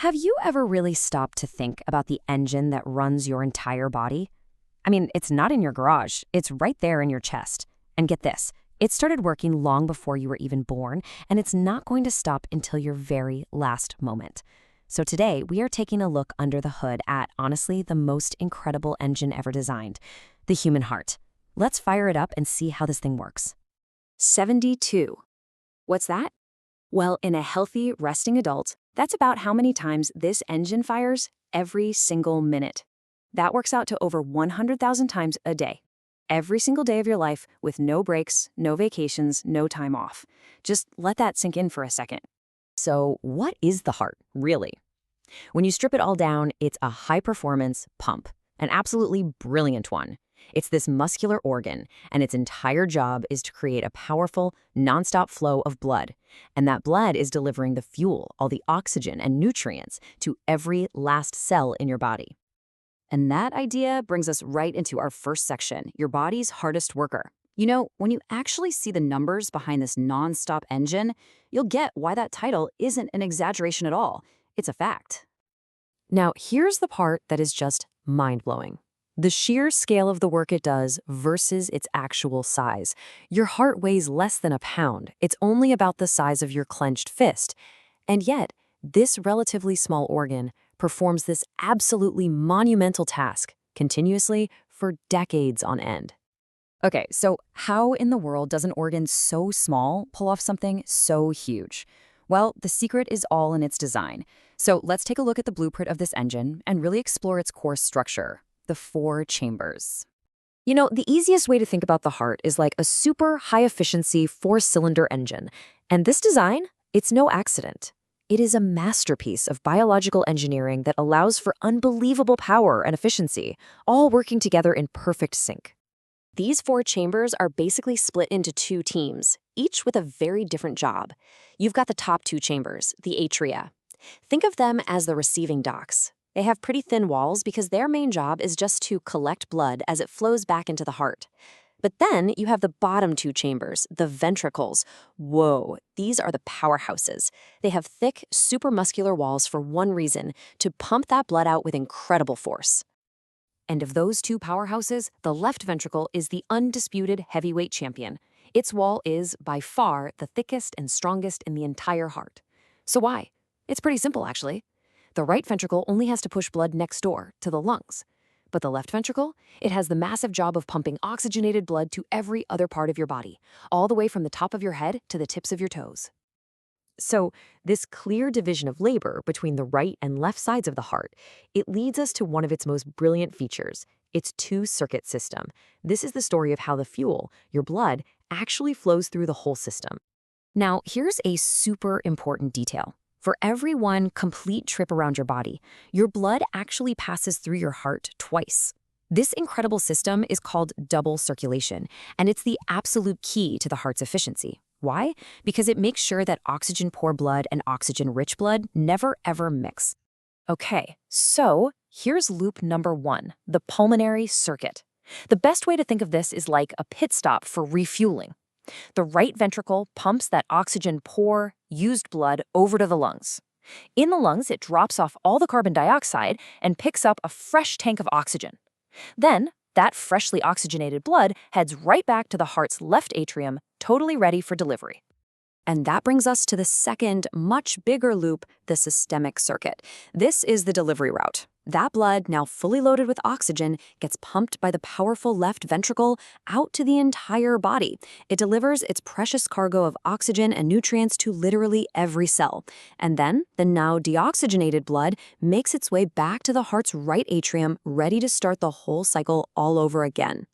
Have you ever really stopped to think about the engine that runs your entire body? I mean, it's not in your garage, it's right there in your chest. And get this, it started working long before you were even born, and it's not going to stop until your very last moment. So today, we are taking a look under the hood at, honestly, the most incredible engine ever designed, the human heart. Let's fire it up and see how this thing works. 72. What's that? Well, in a healthy, resting adult, that's about how many times this engine fires every single minute. That works out to over 100,000 times a day. Every single day of your life with no breaks, no vacations, no time off. Just let that sink in for a second. So what is the heart, really? When you strip it all down, it's a high-performance pump, an absolutely brilliant one. It's this muscular organ, and its entire job is to create a powerful, nonstop flow of blood. And that blood is delivering the fuel, all the oxygen and nutrients, to every last cell in your body. And that idea brings us right into our first section, your body's hardest worker. You know, when you actually see the numbers behind this nonstop engine, you'll get why that title isn't an exaggeration at all. It's a fact. Now, here's the part that is just mind-blowing. The sheer scale of the work it does versus its actual size. Your heart weighs less than a pound. It's only about the size of your clenched fist. And yet, this relatively small organ performs this absolutely monumental task continuously for decades on end. Okay, so how in the world does an organ so small pull off something so huge? Well, the secret is all in its design. So let's take a look at the blueprint of this engine and really explore its core structure. The 4 chambers. You know, the easiest way to think about the heart is like a super high-efficiency 4-cylinder engine. And this design, it's no accident. It is a masterpiece of biological engineering that allows for unbelievable power and efficiency, all working together in perfect sync. These 4 chambers are basically split into 2 teams, each with a very different job. You've got the top 2 chambers, the atria. Think of them as the receiving docks. They have pretty thin walls because their main job is just to collect blood as it flows back into the heart. But then you have the bottom 2 chambers, the ventricles. Whoa, these are the powerhouses. They have thick, supramuscular walls for one reason, to pump that blood out with incredible force. And of those 2 powerhouses, the left ventricle is the undisputed heavyweight champion. Its wall is, by far, the thickest and strongest in the entire heart. So why? It's pretty simple, actually. The right ventricle only has to push blood next door, to the lungs. But the left ventricle, it has the massive job of pumping oxygenated blood to every other part of your body, all the way from the top of your head to the tips of your toes. So, this clear division of labor between the right and left sides of the heart, it leads us to one of its most brilliant features, its 2-circuit system. This is the story of how the fuel, your blood, actually flows through the whole system. Now, here's a super important detail. For every one complete trip around your body, your blood actually passes through your heart twice. This incredible system is called double circulation, and it's the absolute key to the heart's efficiency. Why? Because it makes sure that oxygen-poor blood and oxygen-rich blood never ever mix. Okay, so here's loop number 1, the pulmonary circuit. The best way to think of this is like a pit stop for refueling. The right ventricle pumps that oxygen-poor, used blood over to the lungs. In the lungs, it drops off all the carbon dioxide and picks up a fresh tank of oxygen. Then, that freshly oxygenated blood heads right back to the heart's left atrium, totally ready for delivery. And that brings us to the second, much bigger loop, the systemic circuit. This is the delivery route. That blood, now fully loaded with oxygen, gets pumped by the powerful left ventricle out to the entire body. It delivers its precious cargo of oxygen and nutrients to literally every cell. And then, the now deoxygenated blood makes its way back to the heart's right atrium, ready to start the whole cycle all over again.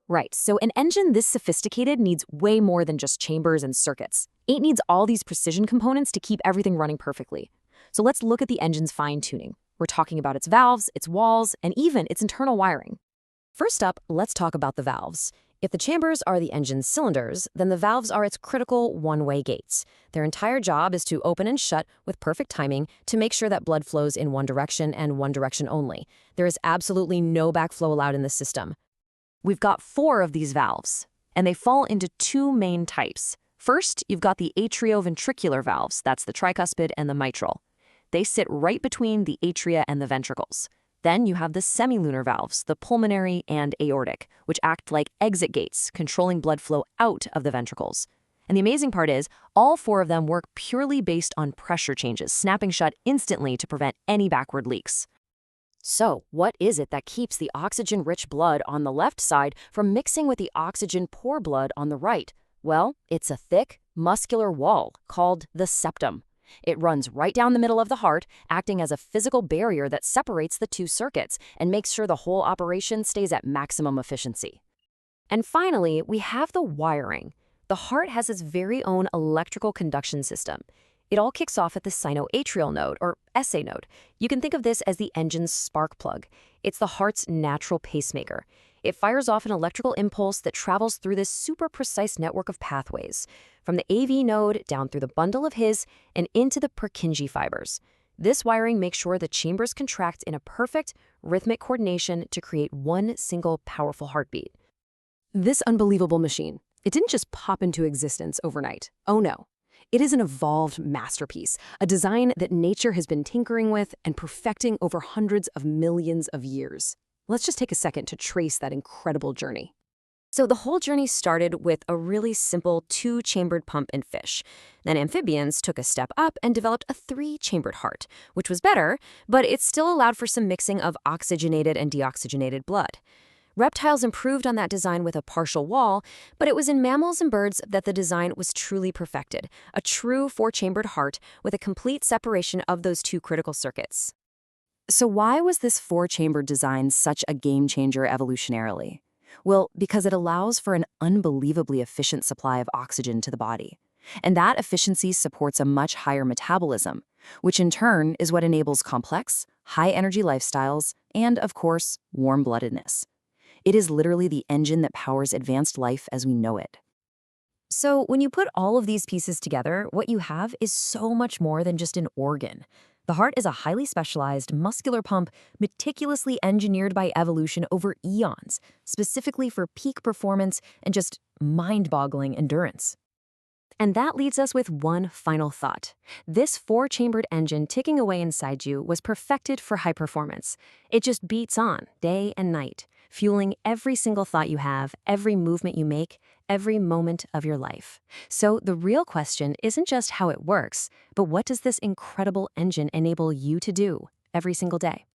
Right, so an engine this sophisticated needs way more than just chambers and circuits. It needs all these precision components to keep everything running perfectly. So let's look at the engine's fine-tuning. We're talking about its valves, its walls, and even its internal wiring. First up, let's talk about the valves. If the chambers are the engine's cylinders, then the valves are its critical one-way gates. Their entire job is to open and shut with perfect timing to make sure that blood flows in one direction and one direction only. There is absolutely no backflow allowed in this system. We've got 4 of these valves, and they fall into 2 main types. First, you've got the atrioventricular valves, that's the tricuspid and the mitral. they sit right between the atria and the ventricles. Then you have the semilunar valves, the pulmonary and aortic, which act like exit gates, controlling blood flow out of the ventricles. And the amazing part is, all four of them work purely based on pressure changes, snapping shut instantly to prevent any backward leaks. So, what is it that keeps the oxygen-rich blood on the left side from mixing with the oxygen-poor blood on the right? Well, it's a thick, muscular wall called the septum. It runs right down the middle of the heart, acting as a physical barrier that separates the two circuits and makes sure the whole operation stays at maximum efficiency. And finally, we have the wiring. The heart has its very own electrical conduction system. It all kicks off at the sinoatrial node, or SA node. You can think of this as the engine's spark plug. It's the heart's natural pacemaker. It fires off an electrical impulse that travels through this super precise network of pathways, from the AV node down through the bundle of His and into the Purkinje fibers. This wiring makes sure the chambers contract in a perfect, rhythmic coordination to create one single powerful heartbeat. This unbelievable machine, it didn't just pop into existence overnight. Oh no. It is an evolved masterpiece, a design that nature has been tinkering with and perfecting over hundreds of millions of years. Let's just take a second to trace that incredible journey. So the whole journey started with a really simple 2-chambered pump in fish. Then amphibians took a step up and developed a 3-chambered heart, which was better, but it still allowed for some mixing of oxygenated and deoxygenated blood. Reptiles improved on that design with a partial wall, but it was in mammals and birds that the design was truly perfected, a true 4-chambered heart with a complete separation of those two critical circuits. So why was this 4-chambered design such a game-changer evolutionarily? Well, because it allows for an unbelievably efficient supply of oxygen to the body. And that efficiency supports a much higher metabolism, which in turn is what enables complex, high-energy lifestyles and, of course, warm-bloodedness. It is literally the engine that powers advanced life as we know it. So when you put all of these pieces together, what you have is so much more than just an organ. The heart is a highly specialized, muscular pump meticulously engineered by evolution over eons, specifically for peak performance and just mind-boggling endurance. And that leaves us with one final thought. This 4-chambered engine ticking away inside you was perfected for high performance. It just beats on day and night, fueling every single thought you have, every movement you make, every moment of your life. So the real question isn't just how it works, but what does this incredible engine enable you to do every single day?